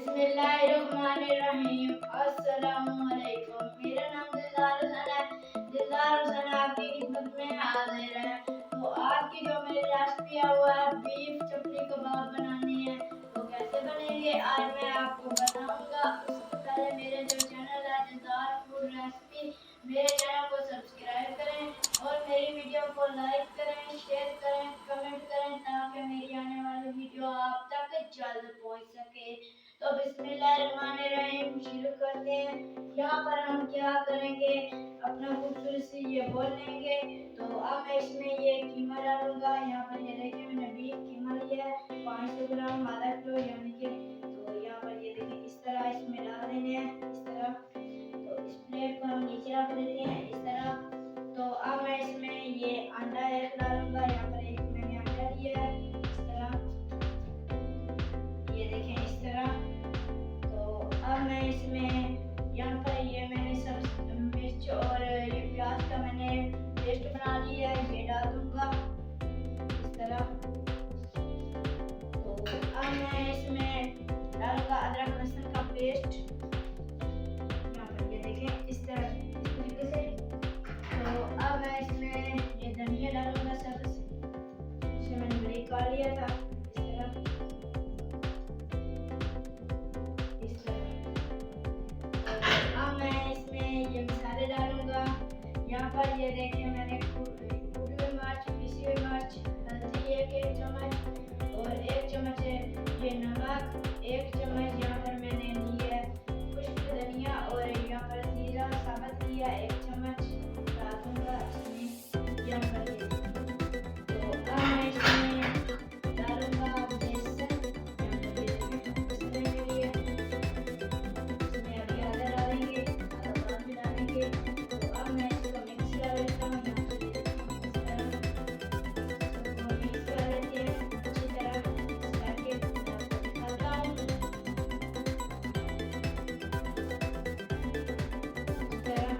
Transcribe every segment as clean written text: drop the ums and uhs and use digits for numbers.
बिस्मिल्लाहिर्रहमानिर्रहीम। अस्सलामुअलैकुम। मेरा नाम दिलदार हुसैन है। दिलदार हुसैन आपकी खिदमत में हाजिर है। तो आज की जो मेरी रेसिपी है वो है बीफ चपली कबाब बनानी है। तो कैसे बनेंगे आज मैं आपको बताऊंगा। उससे पहले मेरे जो चैनल है दिलदार फूड रेसिपी, मेरे चैनल को सब्सक्राइब करें और मेरी वीडियो को लाइक करें, शेयर करें, कमेंट करें ताकि मेरी आने वाली वीडियो आप तक जल्द पहुंच सके। तो बिस्मिल्लाहिर्रहमानिर्रहीम शुरू करते हैं। यहाँ पर हम क्या करेंगे, अपना खूबसूरत से ये बोल लेंगे। तो अब मैं इसमें ये कीमा डालूंगा। यहाँ पर ये देखिए मैंने बीफ कीमा लिया है 500 ग्राम, आधा किलो यानी कि। तो यहाँ पर ये देखिए इस तरह इसमें डाल देने हैं, इस तरह। तो इस प्लेट को हम नीचे रख देते हैं इस तरह। तो अब मैं इसमें ये अंडा एक डालूंगा। यहाँ पर एक मैंने अंडा लिया है इस तरह, ये देखें इस तरह। तो अब मैं इसमें यहाँ पर ये मैंने सब मिर्च और ये प्याज का मैंने पेस्ट बना लिया है, ये डाल दूंगा इस तरह। तो अब मैं इसमें डालूंगा अदरक लहसुन का पेस्ट, यहाँ पर ये देखें इस तरह, इस तरीके से। तो अब मैं इसमें ये धनिया डालूंगा सब्ज, इसे मैंने ब्रेक कर लिया था इस तरह। अब मैं इसमें ये मसाले डालूंगा। यहाँ पर ये देखें मैंने कुटी हुई मिर्च, पिसी हुई मिर्च, हल्दी एक चम्मच और 1 चम्मच ये नमक, 1 चम्मच यहाँ पर मैंने लिया है खुश्क धनिया और यहाँ पर जीरा साबुत लिया 1 चम्मच डाल दूंगा इसमें यहाँ पर ये। तो अब मैं इसमें डालूंगा बेसन, यहाँ पर ये देखें बेसन के लिए इसमें अभी आधा डालेंगे, आधा बाद में डालेंगे। तो अब मैं इसको मिक्स कर लेता हूँ, यहाँ पर ये इस तरह इसको मिक्स कर लेते हैं अच्छी तरह मिक्स करके दिखाता हूँ इस तरह।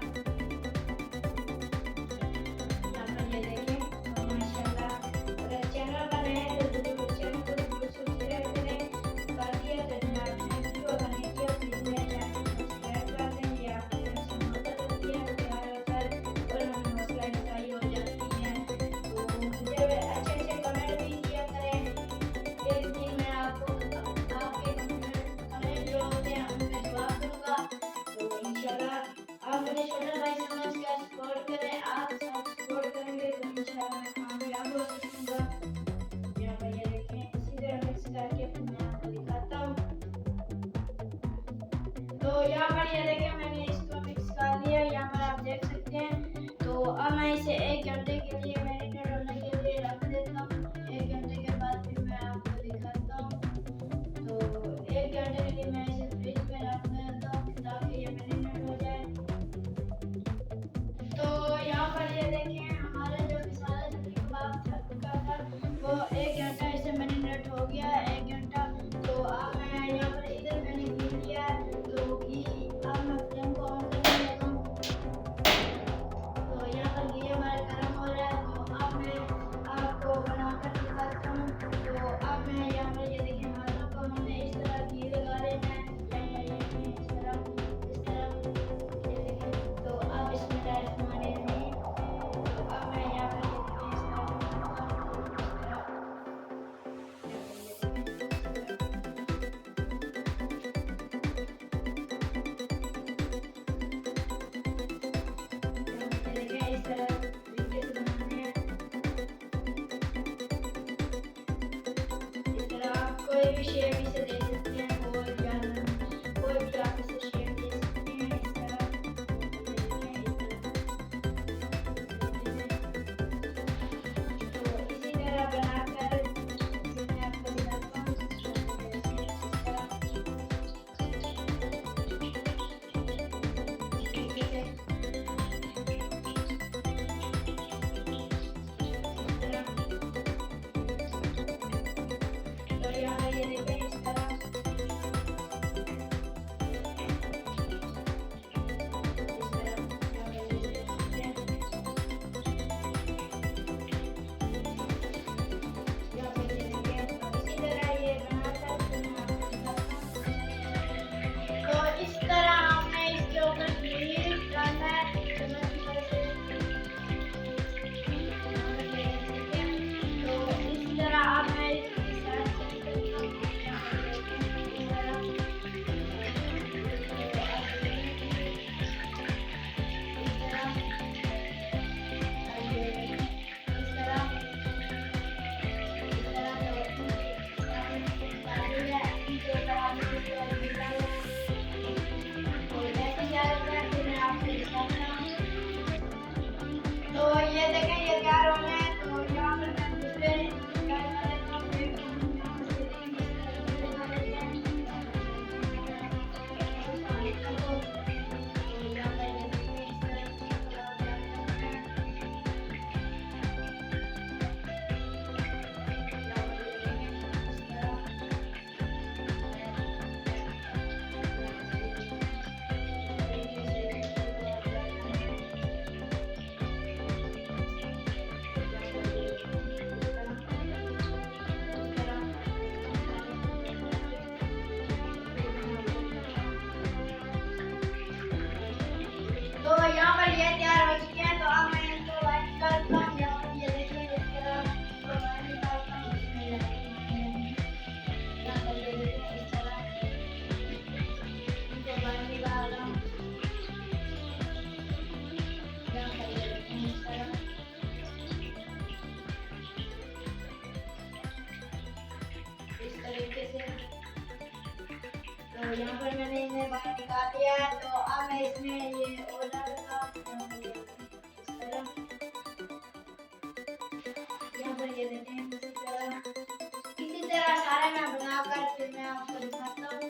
यहाँ पर ये देखें तो माशाल्लाह। अगर चैनल पर नए हैं तो जरूर चैनल को जरूर सब्सक्राइब करें। कर दिया तो जनाब थैंक यू, अगर नहीं किया प्लीज मेरे चैनल को सब्सक्राइब कर दें। ये आपकी तरफ से मदद होती है, प्यार होता है और हमें हौसला अफजाई हो जाती है। तो मुझे अच्छे अच्छे कमेंट भी किया करें। एक दिन मैं आपको आपके कमेंट जो होते हैं उनका जवाब दूंगा। तो इंशाल्लाह आप मुझे छोटा भाई समझ कर सपोर्ट करें। आप सपोर्ट करेंगे तो इंशाल्लाह मैं कामयाब हो सकूंगा। यहाँ पर ये देखें इसी तरह मिक्स करके फिर मैं आपको दिखाता हूँ। तो यहाँ पर ये देखें मैंने इसको मिक्स कर लिया, यहाँ पर आप देख सकते हैं। तो अब मैं इसे 1 घंटे के लिए मैरिनेट होने के लिए रख देता हूँ। 1 घंटे के बाद फिर मैं आपको दिखाता हूँ। तो 1 घंटे के लिए मैं इसे फ्रिज में रख देता हूँ ताकि ये मैरिनेट हो जाए। तो यहाँ पर ये देखें हमारा जो मसाला चपली कबाब का था वो 1 घंटा इसे मैरिनेट हो गया है, 1 घंटा। तो अब मैं यहाँ पर इधर मैंने घी लिया है, तो घी अब मैं फ्लेम को ऑन करने लगा हूँ। तो यहाँ पर घी हमारा गर्म हो रहा है। तो तो यहाँ पर मैंने इन्हें बाहर निकाल दिया है। तो अब मैं इसमें ये और डालूंगा इस तरह। यहाँ पर ये देखें इसी तरह सारे मैं बनाकर फिर मैं आपको दिखाता हूँ।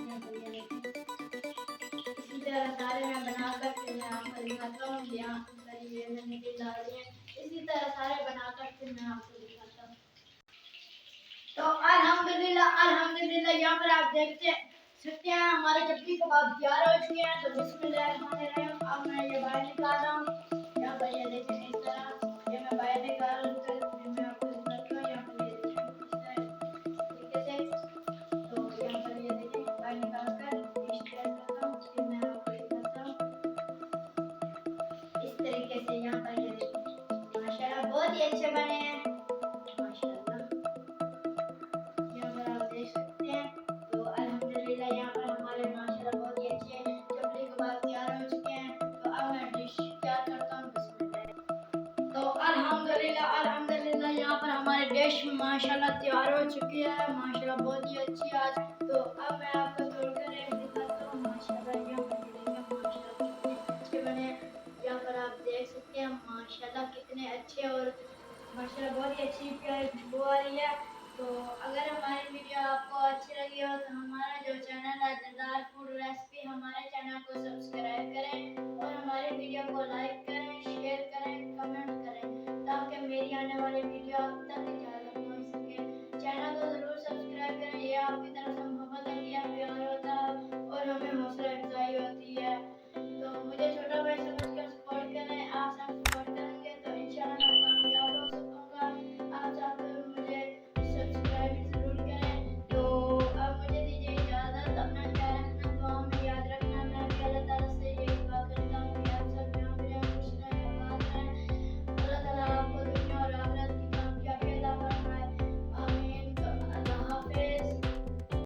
यहाँ पर ये देखें इसी तरह सारे मैं बनाकर फिर मैं आपको दिखाता हूँ। यहाँ पर ये मैंने दिल डाल दिए। इसी तरह सारे बनाकर फिर मैं आपको दिखाता हूँ। तो अल्हम्दुलिल्लाह अल्हम्दुलिल्लाह यहाँ पर आप देखते सकते हैं हमारे चपली कबाब तैयार हो चुके हैं। तो बिस्मिल्लाहिर्रहमानिर्रहीम अब मैं ये बाहर निकाल रहा हूँ। यहाँ पर ये देखें इस तरह ये मैं बाहर निकाल रहा हूँ। फिर मैं आपको दिखाता हूँ। यहाँ पर ये देखें इस तरीके से। तो यहाँ पर ये देखें बाहर निकाल कर डिश करता हूँ। फिर मैं आपको दिखाता हूँ इस तरीके से। यहाँ पर ये देखें माशाल्लाह बहुत ही अच्छे बने हैं माशाल्लाह। यहाँ पर आप देख सकते हैं। तो अल्हम्दुलिल्लाह यहाँ पर हमारे माशाल्लाह बहुत ही अच्छे चपली कबाब तैयार हो चुके हैं। तो अब मैं डिश तैयार करता हूँ बिस्मिल्लाह। तो अल्हम्दुलिल्लाह अल्हम्दुलिल्लाह यहाँ पर हमारी डिश माशाल्लाह तैयार हो चुकी है माशाल्लाह बहुत ही अच्छी आज। तो अब मैं आपको तोड़कर एक दिखाता हूँ माशाल्लाह। यहाँ पर देखेंगे माशाल्लाह कितने अच्छे बने। यहाँ पर आप देख सकते हैं माशाल्लाह कितने अच्छे और माशाल्लाह बहुत ही अच्छी खुशबू आ रही है।